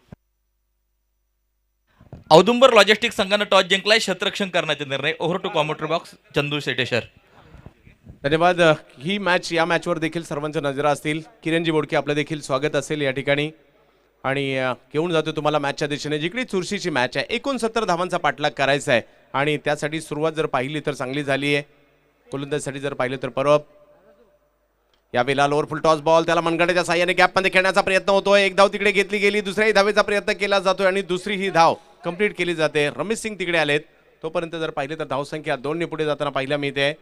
औदुंबर लॉजिस्टिक संघानं टॉस जिंकलाय. क्षेत्ररक्षण करण्याचा निर्णय. Over to commentary box Chandu सेटेशर. धन्यवाद. ही मॅच, या मॅचवर देखील सर्वांच्या नजरा असतील. किरणजी बोडके, आपलं देखील स्वागत असेल या ठिकाणी. आणि घेऊन जातो तुम्हाला मॅचच्या दिशेने. जिकडे चुरशीची मॅच आहे. 69 धावांचा पाठलाग करायचा आहे आणि त्यासाठी सुरुवात जर पाहिली तर चांगली झाली आहे. गोलंदाजीसाठी जर पाहिलं तर परब यावेळेला लोअर फुल टॉस बॉल, त्याला मनगटाच्या साह्याने गॅपमध्ये खेळण्याचा प्रयत्न होतोय. एक धाव तिकडे घेतली गेली, दुसऱ्याही धावेचा प्रयत्न केला जातोय आणि दुसरी ही धाव कंप्लीट केली जाते. रमेश सिंग तिकडे आलेत. तोपर्यंत जर पाहिले तर धावसंख्या 2 ने पुढे जाताना पाहायला मिळते.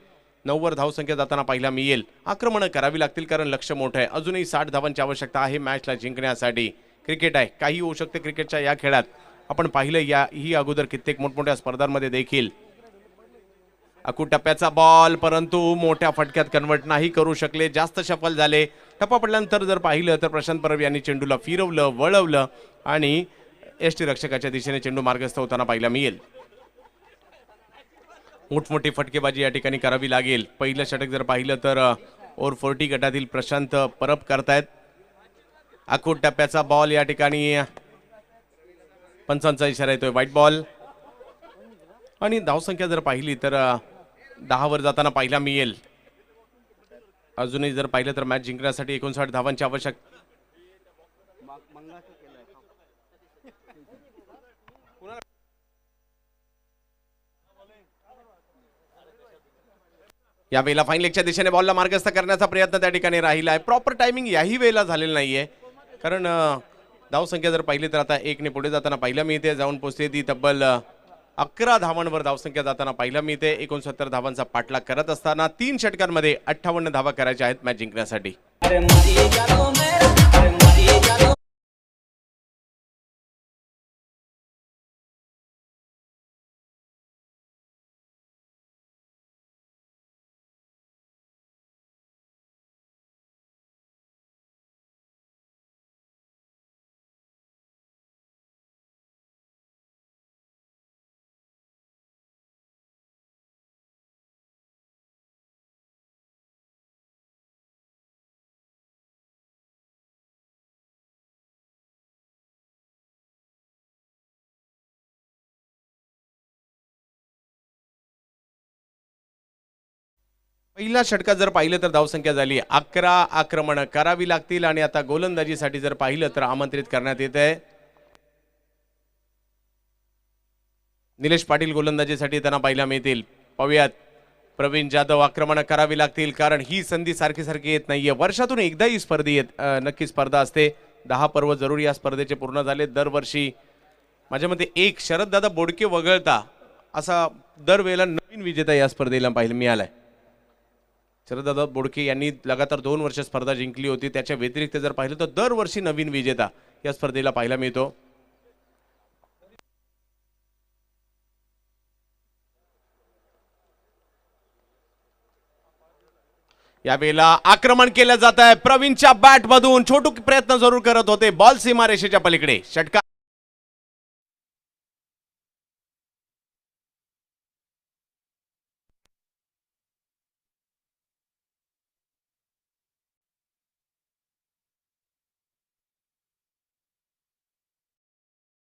9 वर धावसंख्या जाताना पाहायला मिळेल. आक्रमण करावी लागतील कारण लक्ष्य मोठं आहे. अजूनही 60 धावांची आवश्यकता आहे मॅचला जिंकण्यासाठी. क्रिकेट आहे, काही होऊ शकते क्रिकेटच्या या खेळात. आपण पाहिलं ही अगोदर कित्येक मोठमोठ्या स्पर्धांमध्ये देखील. अकू टप्प्याचा बॉल, परंतु मोठ्या फटक्यात कन्वर्ट नाही करू शकले. जास्त सफल झाले. टप्पा पडल्यानंतर जर पाहिलं तर प्रशांत परब यांनी चेंडूला फिरवलं, वळवलं आणि एसटी रक्षकाच्या दिशेने चेंडू मार्गस्थ होताना पाहायला मिळेल. मोठमोठी फटकेबाजी या ठिकाणी करावी लागेल. पहिलं षटक जर पाहिलं तर ओव्हर 40 गटातील प्रशांत परब करतायत. आखूट टप्प्याचा बॉल या ठिकाणी पंचांचा इशारा येतोय, व्हाईट बॉल. आणि धावसंख्या जर पाहिली तर 10 वर जाताना पाहिला मिळेल. अजूनही जर पाहिलं तर मॅच जिंकण्यासाठी 59 धावांची आवश्यक. या वेळेला फाईन लेगच्या दिशेने बॉलला मार्गस्थ करण्याचा प्रयत्न त्या ठिकाणी राहिला आहे. प्रॉपर टायमिंग याही वेळेला झालेलं नाहीये, कारण धावसंख्या जर पाहिली तर आता 1 ने पुढे जाताना पाहिला मिळते, जाऊन पोहोचते ती तब्बल 11 धावांवर धावसंख्या जाताना पाहिला मिळते. 69 धावांचा पाठलाग करत असताना 3 षटकांमध्ये 58 धावा करायच्या आहेत मॅच जिंकण्यासाठी. पहिल्या षटकात जर पाहिलं तर धावसंख्या झाली 11. आक्रमण करावी लागतील आणि आता गोलंदाजीसाठी जर पाहिलं तर आमंत्रित करण्यात येत आहे निलेश पाटील. गोलंदाजीसाठी त्यांना पाहिला मिळतील. पाहूयात, प्रवीण जाधव आक्रमण करावी लागतील, कारण ही संधी सारखी सारखी येत नाहीये. वर्षातून एकदा ही नक्की स्पर्धा असते. 10 पर्व जरूर या स्पर्धेचे पूर्ण झाले. दरवर्षी माझ्या मते एक शरददादा बोडके वगळता असा दरवेळेला नवीन विजेता या स्पर्धेला पाहायला मिळालाय. शरददादा बोडके यांनी लगातार 2 वर्ष स्पर्धा जिंकली होती. त्याच्या व्यतिरिक्त जर पाहिलं तर दरवर्षी नवीन विजेता या स्पर्धेला पाहायला मिळतो. यावेळेला आक्रमण केलं जात आहे प्रवीणच्या बॅट मधून. छोटू प्रयत्न जरूर करत होते, बॉल सीमारेषेच्या पलीकडे. षटकार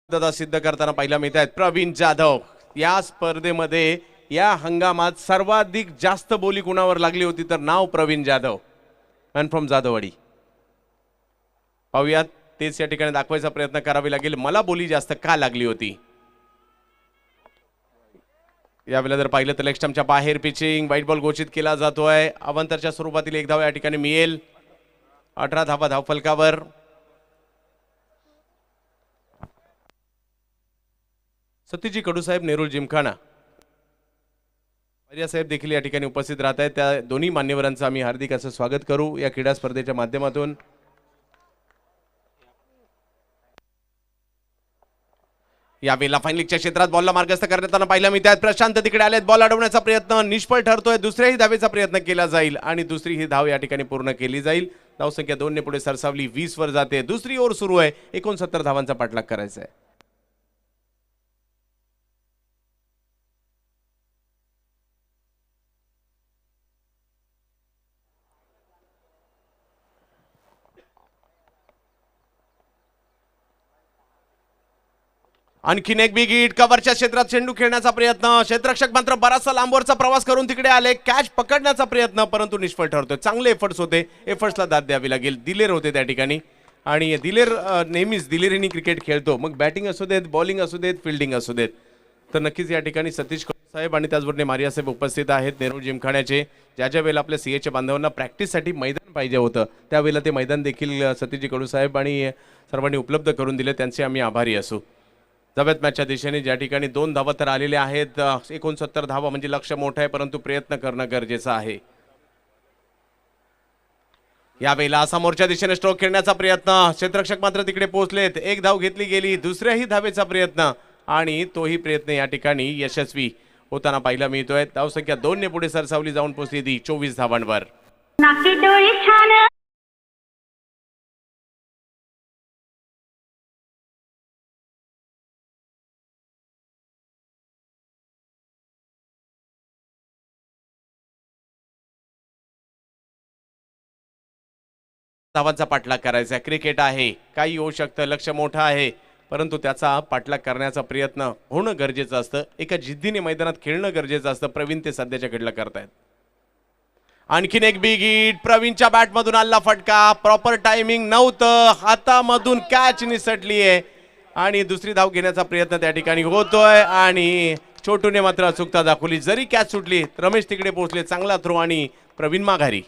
दादा सिद्ध करताना पाहिला मिळत आहेत प्रवीण जाधव. या स्पर्धेमध्ये या हंगामात सर्वाधिक जास्त बोली कुणावर लागली होती तर नाव प्रवीण जाधव, मॅन फ्रॉम जाधववाडी. पाहूयात, तेच या ठिकाणी दाखवायचा प्रयत्न करावा लागेल, मला बोली जास्त का लागली होती. यावेळेला जर पाहिलं तर लेग स्टंपच्या बाहेर पिचिंग, व्हाईट बॉल घोषित केला जातोय. अवंतरच्या स्वरूपातील 1 धाव या ठिकाणी मिळेल. 18 धावा धावफलकावर. सतीजी कडूसाहेब, नेरुल जिमखाना साहेब देखील या ठिकाणी उपस्थित राहत आहेत. त्या दोन्ही मान्यवरांचं आम्ही हार्दिक असं स्वागत करू या क्रीडा स्पर्धेच्या माध्यमातून. यावेळेला फायनलिंगच्या क्षेत्रात बॉलला मार्गस्थ करताना पाहिला मिळतात प्रशांत. तिकडे आलेत, बॉल अडवण्याचा प्रयत्न निष्फळ ठरतोय. दुसऱ्याही धावेचा प्रयत्न केला जाईल आणि दुसरी ही धाव या ठिकाणी पूर्ण केली जाईल. धावसंख्या 2 ने पुढे सरसावली, 20 वर जाते. दुसरी ओव्हर सुरू आहे. 69 धावांचा पाठलाग करायचा आहे. आणखीन एक बिग हिट. कव्हरच्या क्षेत्रात चेंडू खेळण्याचा प्रयत्न. क्षेत्ररक्षक मात्र बराचसा लांबवरचा प्रवास करून तिकडे आले. कॅच पकडण्याचा प्रयत्न, परंतु निष्फळ ठरतोय. चांगले एफर्ट्स होते, एफर्ट्सला दाद द्यावी लागेल. दिलेर होते त्या ठिकाणी आणि दिलेर नेहमीच दिलेरीनी क्रिकेट खेळतो. मग बॅटिंग असू देत, बॉलिंग असू देत, फिल्डिंग असू देत. तर नक्कीच या ठिकाणी सतीश साहेब आणि त्याचबरोबर मारिया साहेब उपस्थित आहेत नेहरू जिमखान्याचे. ज्या वेळेला आपल्या सीएच्या बांधवांना प्रॅक्टिससाठी मैदान पाहिजे होतं त्यावेळेला ते मैदान देखील सतीशजी कडू साहेब आणि सर्वांनी उपलब्ध करून दिले. त्यांचे आम्ही आभारी असू. जव्यात मॅचच्या दिशेने ज्या ठिकाणी 2 धावा तर आलेल्या आहेत. 69 धावा म्हणजे लक्ष्य मोठं आहे, परंतु प्रयत्न करणं गरजेचं आहे. यावेळेला समोरच्या दिशेने स्ट्रोक खेळण्याचा प्रयत्न. क्षेत्ररक्षक मात्र तिकडे पोहोचलेत. 1 धाव घेतली गेली. दुसऱ्याही धावेचा प्रयत्न आणि तोही प्रयत्न या ठिकाणी यशस्वी होताना पाहायला मिळतोय. धावसंख्या 2 ने पुढे सरसावली, जाऊन पोहोचली ती 24 धावांवर. धावांचा पाठलाग करायचा. क्रिकेट आहे, काही होऊ शकतं. लक्ष मोठं आहे, परंतु त्याचा पाठलाग करण्याचा प्रयत्न होणं गरजेचं असतं. एका जिद्दीने मैदानात खेळणं गरजेचं असतं. प्रवीण ते सध्याच्या घडीला करतायत. आणखीन एक बिग हिट, प्रवीणच्या बॅटमधून आला फटका, प्रॉपर टायमिंग नव्हतं, हातामधून कॅच निसटली आहे आणि दुसरी धाव घेण्याचा प्रयत्न त्या ठिकाणी होतोय आणि छोटूने मात्र अचूकता दाखवली. जरी कॅच सुटली, रमेश तिकडे पोहोचले, चांगला थ्रो आणि प्रवीण माघारी.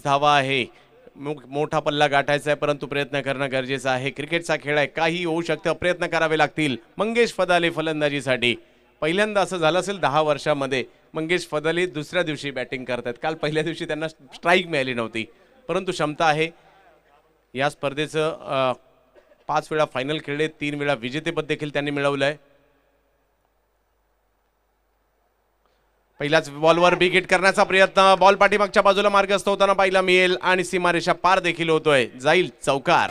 धावा आहे, मोठा पल्ला गाठायचा आहे, परंतु प्रयत्न करणं गरजेचं आहे. क्रिकेटचा खेळ आहे, काही होऊ शकतं, प्रयत्न करावे लागतील. मंगेश फदाले फलंदाजीसाठी पहिल्यांदा असं झालं असेल 10 वर्षामध्ये. मंगेश फदाले दुसऱ्या दिवशी बॅटिंग करतात. काल पहिल्या दिवशी त्यांना स्ट्राईक मिळाली नव्हती, परंतु क्षमता आहे. या स्पर्धेचं 5 वेळा फायनल खेळले, 3 वेळा विजेतेपद देखील त्यांनी मिळवलंय. पहिल्याच बॉलवर बिग हिट करण्याचा प्रयत्न, बॉल पाठीमागच्या बाजूला मार्गस्थ होताना पाहायला मिळेल आणि सीमारेषा पार देखील होतोय, जाईल चौकार.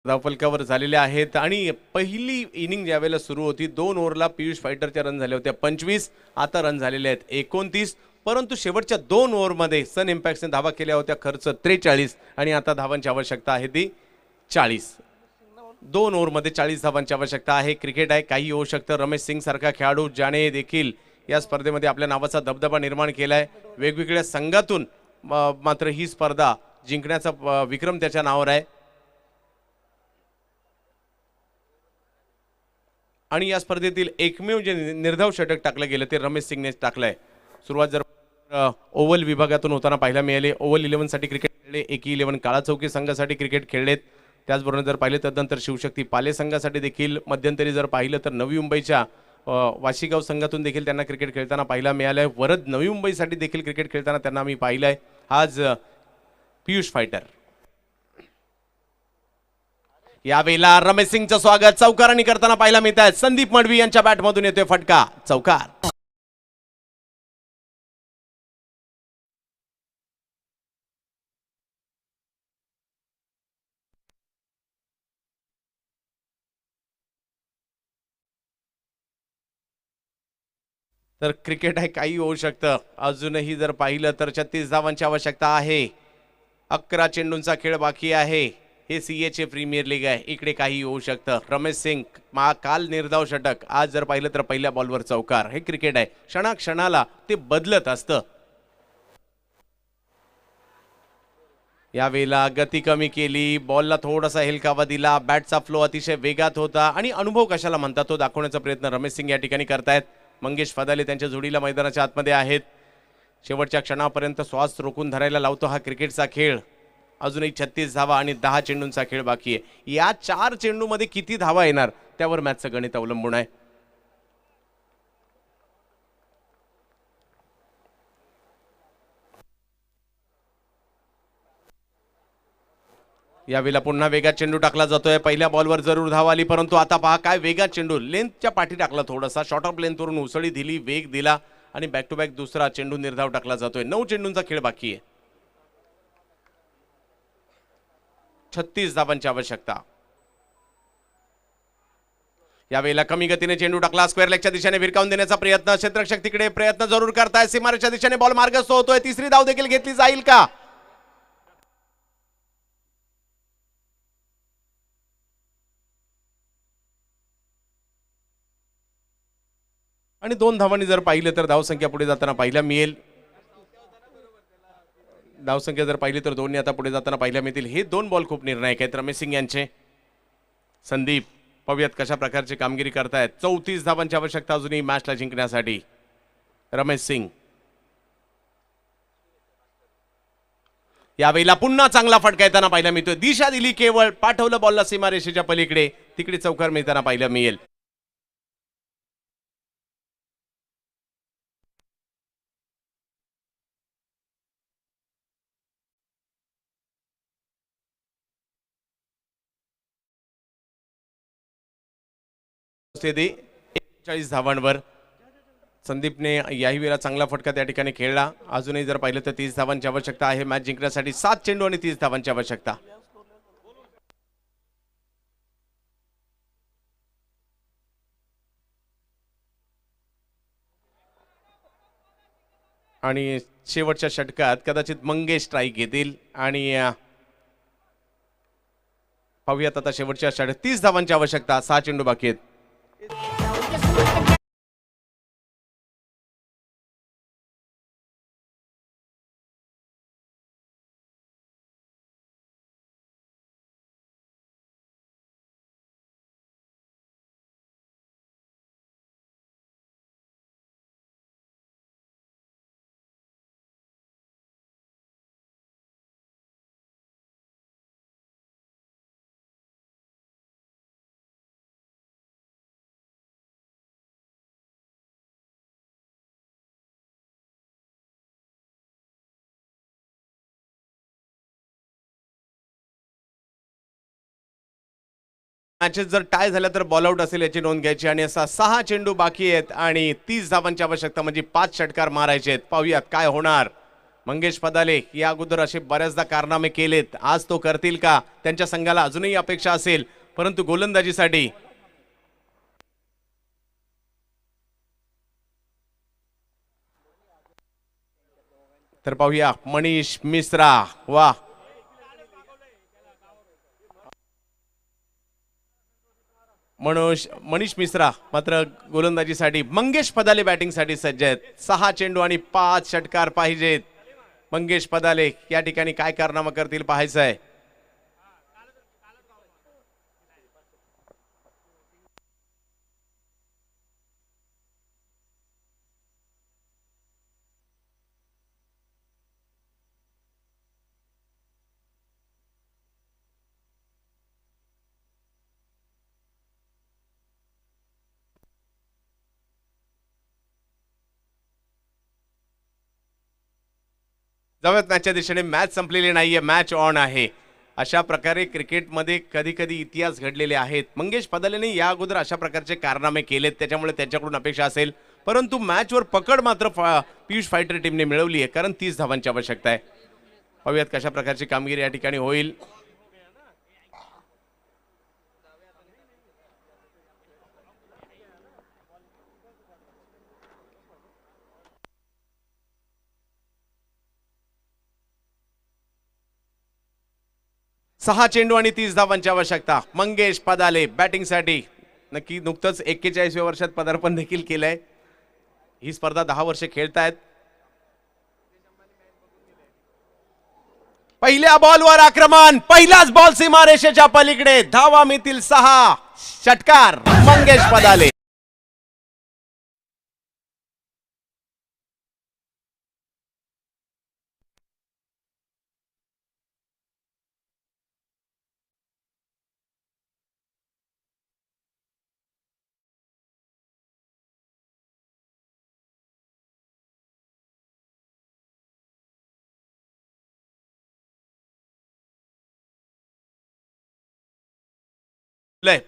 धावफलकावर झालेले आहेत आणि पहिली इनिंग ज्यावेळेला सुरू होती 2 ओव्हरला पियुष फायटरच्या रन झाल्या होत्या 25, आता रन झालेले आहेत 29. परंतु शेवटच्या 2 ओव्हरमध्ये सन इम्पॅक्टने धावा केल्या होत्या खर्च 43 आणि आता धावांची आवश्यकता आहे ती 40. 2 ओव्हरमध्ये 40 धावांची आवश्यकता आहे. क्रिकेट आहे, काही होऊ शकतं. रमेश सिंग सारखा खेळाडू ज्याने देखील या स्पर्धेमध्ये आपल्या नावाचा दबदबा निर्माण केलाय, वेगवेगळ्या संघातून मात्र ही स्पर्धा जिंकण्याचा विक्रम त्याच्या नावावर आहे. आणि या स्पर्धेतील एकमेव जे निर्धाव षटक टाकलं गेलं ते रमेश सिंगने टाकलंय. सुरुवात जर ओव्हल विभागातून होताना पाहायला मिळाले. ओव्हल 11 साठी क्रिकेट खेळले, एकी 11 काळा चौकी संघासाठी क्रिकेट खेळलेत. त्याचबरोबर जर पाहिले तदनंतर शिवशक्ती पाले संघासाठी देखील मध्यंतरी जर पाहिलं तर नवी मुंबईच्या वाशीगाव संघातून देखील त्यांना क्रिकेट खेळताना पाहायला मिळालंय. वरद नवी मुंबईसाठी देखील क्रिकेट खेळताना त्यांना आम्ही पाहिलंय. आज पियुष फायटर. यावेळेला रमेश सिंगचं स्वागत चौकारांनी करताना पाहायला मिळत आहे. संदीप मडवी यांच्या बॅटमधून येतोय फटका, चौकार. तर क्रिकेट आहे, काही होऊ शकतं. अजूनही जर पाहिलं तर 36 धावांची आवश्यकता आहे. 11 चेंडूंचा खेळ बाकी आहे. हे सीएचे प्रीमियर लीग आहे, इकडे काही होऊ शकतं. रमेश सिंग काल निर्धाव षटक, आज जर पाहिलं तर पहिल्या बॉलवर चौकार. हे क्रिकेट आहे, क्षणाक्षणाला ते बदलत असतं. यावेळेला गती कमी केली, बॉलला थोडासा हेलकावा दिला, बॅटचा फ्लो अतिशय वेगात होता आणि अनुभव कशाला म्हणतात तो दाखवण्याचा प्रयत्न रमेश सिंग या ठिकाणी करतायत. मंगेश फदाले त्यांच्या जोडीला मैदानाच्या आतमध्ये आहेत. शेवटच्या क्षणापर्यंत श्वास रोखून धरायला लावतो हा क्रिकेटचा खेळ. अजूनही 36 धावा आणि 10 चेंडूंचा खेळ बाकी आहे. या 4 चेंडूमध्ये किती धावा येणार त्यावर मॅचचं गणित अवलंबून आहे. यावेळेला पुन्हा वेगात चेंडू टाकला जातोय. पहिल्या बॉलवर जरूर धाव आली, परंतु आता पहा काय वेगात चेंडू, लेंथच्या पाठी टाकला, थोडासा शॉर्ट ऑफ लेंथवरून उसळी दिली, वेग दिला आणि बॅक टू बॅक दुसरा चेंडू निर्धाव टाकला जातोय. 9 चेंडूंचा खेळ बाकी आहे. 36 धावांची आवश्यकता. यावेळेला कमी गतीने चेंडू टाकला, स्क्वेअर लेगच्या दिशेने भिरकावून देण्याचा प्रयत्न, क्षेत्ररक्षक तिकडे प्रयत्न जरूर करताय, सीमारेषेच्या दिशेने बॉल मार्गस्थ होतोय, तिसरी धाव देखील घेतली जाईल का? आणि 2 धावांनी जर पाहिलं तर धावसंख्या पुढे जाताना पाहायला मिळेल. धावसंख्या जर पाहिली तर 2 आता पुढे जाताना पाहायला मिळतील. हे 2 बॉल खूप निर्णायक आहेत रमेश सिंग यांचे. संदीप पाहूयात कशा प्रकारची कामगिरी करतायत. 34 धावांची आवश्यकता अजूनही मॅचला जिंकण्यासाठी. रमेश सिंग यावेळेला पुन्हा चांगला फटका येताना पाहायला मिळतोय. दिशा दिली केवळ, पाठवलं बॉलला सीमारेषेच्या पलीकडे, तिकडे चौकार मिळताना पाहायला मिळेल. स्थिती 41 धावांवर. संदीपने याही वेळेला चांगला फटका त्या ठिकाणी खेळला. अजूनही जर पाहिलं तर 30 धावांची आवश्यकता आहे मॅच जिंकण्यासाठी. 7 चेंडू आणि 30 धावांची आवश्यकता. आणि शेवटच्या षटकात कदाचित मंगेश स्ट्राईक घेतील आणि पाहूयात आता शेवटच्या षटकात 30 धावांची आवश्यकता. 6 चेंडू बाकी आहेत. मॅचेस जर टाय झाल्या तर बॉल आउट असेल याची नोंद घ्यायची. आणि असा 6 चेंडू बाकी आहेत आणि 30 धावांची आवश्यकता म्हणजे 5 षटकार मारायचे आहेत. पाहूयात काय होणार. मंगेश पदाले या अगोदर असे बऱ्याचदा कारनामे केलेत, आज तो करतील का? त्यांच्या संघाला अजूनही अपेक्षा असेल, परंतु गोलंदाजीसाठी तर पाहूया मनीष मिश्रा. वा, मनीष मिश्रा मात्र गोलंदाजीसाठी. मंगेश पदाले बॅटिंगसाठी सज्ज आहेत. 6 चेंडू आणि 5 षटकार पाहिजेत. मंगेश पदाले या ठिकाणी काय कारनामा करतील पाहायचं आहे. जाऊयात मॅचच्या दिशेने. मॅच संपलेली नाहीये, मॅच ऑन आहे. अशा प्रकारे क्रिकेटमध्ये कधी कधी इतिहास घडलेले आहेत. मंगेश पदालेने या अगोदर अशा प्रकारचे कारनामे केलेत, त्याच्यामुळे त्यांच्याकडून अपेक्षा असेल, परंतु मॅचवर पकड मात्र पियुष फायटर टीमने मिळवली आहे, कारण 30 धावांची आवश्यकता आहे. पाहूयात कशा प्रकारची कामगिरी या ठिकाणी होईल. सहा चेंडू आणि 30 धावांची आवश्यकता. मंगेश पदाले बॅटिंगसाठी. नक्की नुकतंच 41व्या वर्षात पदार्पण देखील केलंय. ही स्पर्धा 10 वर्षे खेळतायत. पहिल्या बॉलवर आक्रमण, पहिलाच बॉल सीमारेषेच्या पलीकडे, धावा मिळतील 6. षटकार मंगेश पदाले.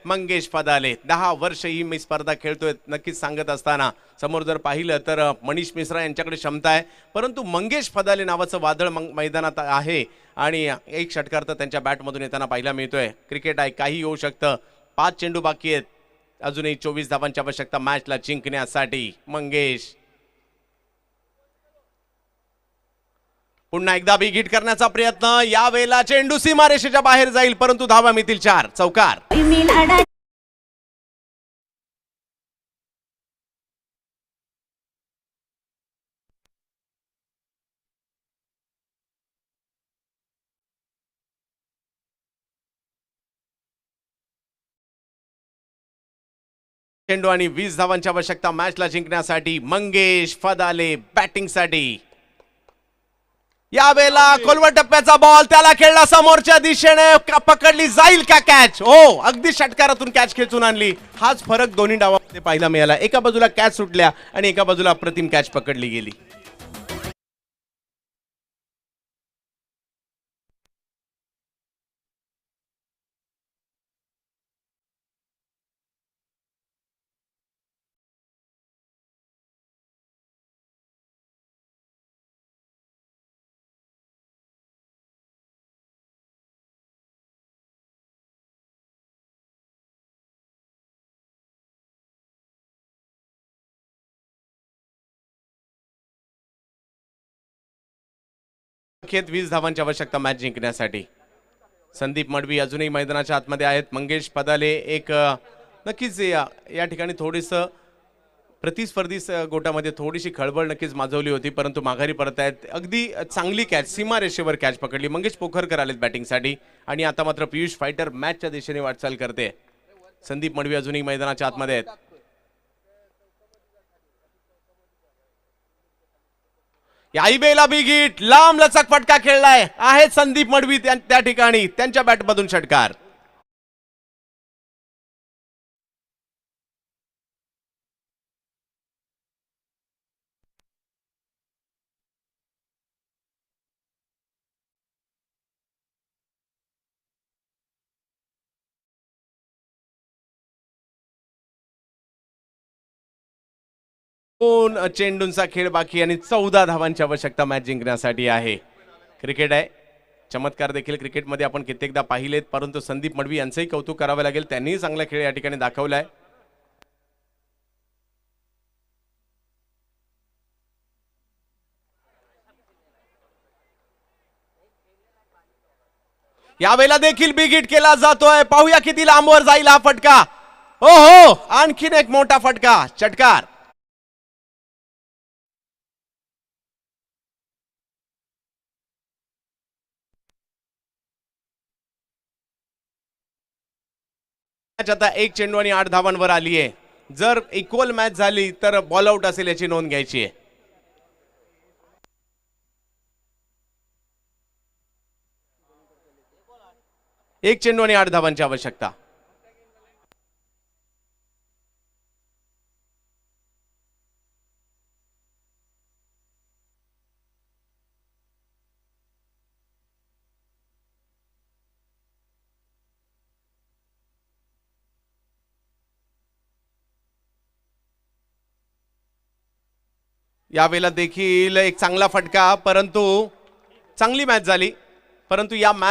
मंगेश पदाले 10 वर्ष ही मी स्पर्धा खेळतोय नक्कीच सांगत असताना समोर जर पाहिलं तर मनीष मिश्रा यांच्याकडे क्षमता आहे, परंतु मंगेश पदाले नावाचं वादळ मैदानात आहे आणि एक षटकार तर त्यांच्या बॅटमधून येताना पाहायला मिळतोय. क्रिकेट आहे, काही होऊ शकतं. 5 चेंडू बाकी आहेत. अजूनही 24 धावांची आवश्यकता मॅचला जिंकण्यासाठी. मंगेश पुन्हा एकदा बिग हिट करण्याचा प्रयत्न. यावेळेला चेंडू सीमारेषेच्या बाहेर जाईल परंतु धावा मिळतील 4. चौकार. चेंडू आणि 20 धावांची आवश्यकता मॅचला जिंकण्यासाठी. मंगेश फदाले बॅटिंगसाठी. यावेळेला खोलवर टप्प्याचा बॉल त्याला खेळला समोरच्या दिशेने. पकडली जाईल का कॅच? हो, अगदी षटकारातून कॅच खेचून आणली. हाच फरक दोन्ही डावामध्ये पाहायला मिळाला. एका बाजूला कॅच सुटल्या आणि एका बाजूला अप्रतिम कॅच पकडली गेली. खेत 20 धावांची आवश्यकता मॅच जिंकण्यासाठी. संदीप मडवी अजूनही मैदानाच्या आतमध्ये आहेत. मंगेश पदाले एक नक्कीच या ठिकाणी थोडीसं प्रतिस्पर्धी गोटामध्ये थोडीशी खळबळ नक्कीच माजवली होती परंतु माघारी परत आहेत. अगदी चांगली कॅच सीमारेषेवर कॅच पकडली. मंगेश पोखरकर आलेत बॅटिंगसाठी आणि आता मात्र पियुष फायटर मॅचच्या दिशेने वाटचाल करते. संदीप मडवी अजूनही मैदानाच्या आतमध्ये आहेत. याईबेला बिग हिट. लांब लचक फटका खेळलाय आहे संदीप मडवी त्या ठिकाणी. त्यांच्या बॅटमधून षटकार. दोन चेंडूंचा खेळ बाकी आणि 14 धावांची आवश्यकता मॅच जिंकण्यासाठी आहे. क्रिकेट आहे, चमत्कार देखील क्रिकेटमध्ये आपण कित्येकदा पाहिलेत परंतु संदीप मडवी यांचंही कौतुक करावं लागेल. त्यांनीही चांगला खेळ या ठिकाणी दाखवलाय. यावेळेला देखील बिग हिट केला जातोय. पाहूया किती लांबवर जाईल हा फटका. हो हो, आणखीन एक मोठा फटका. षटकार. आता एक चेंडू आणि 8 धावांवर आली आहे. जर इक्वल मॅच झाली तर बॉल आउट असेल याची नोंद घ्यायची आहे. एक चेंडू आणि 8 धावांची आवश्यकता. यावेळेला देखील एक चांगला फटका परंतु चांगली मॅच झाली परंतु या मॅच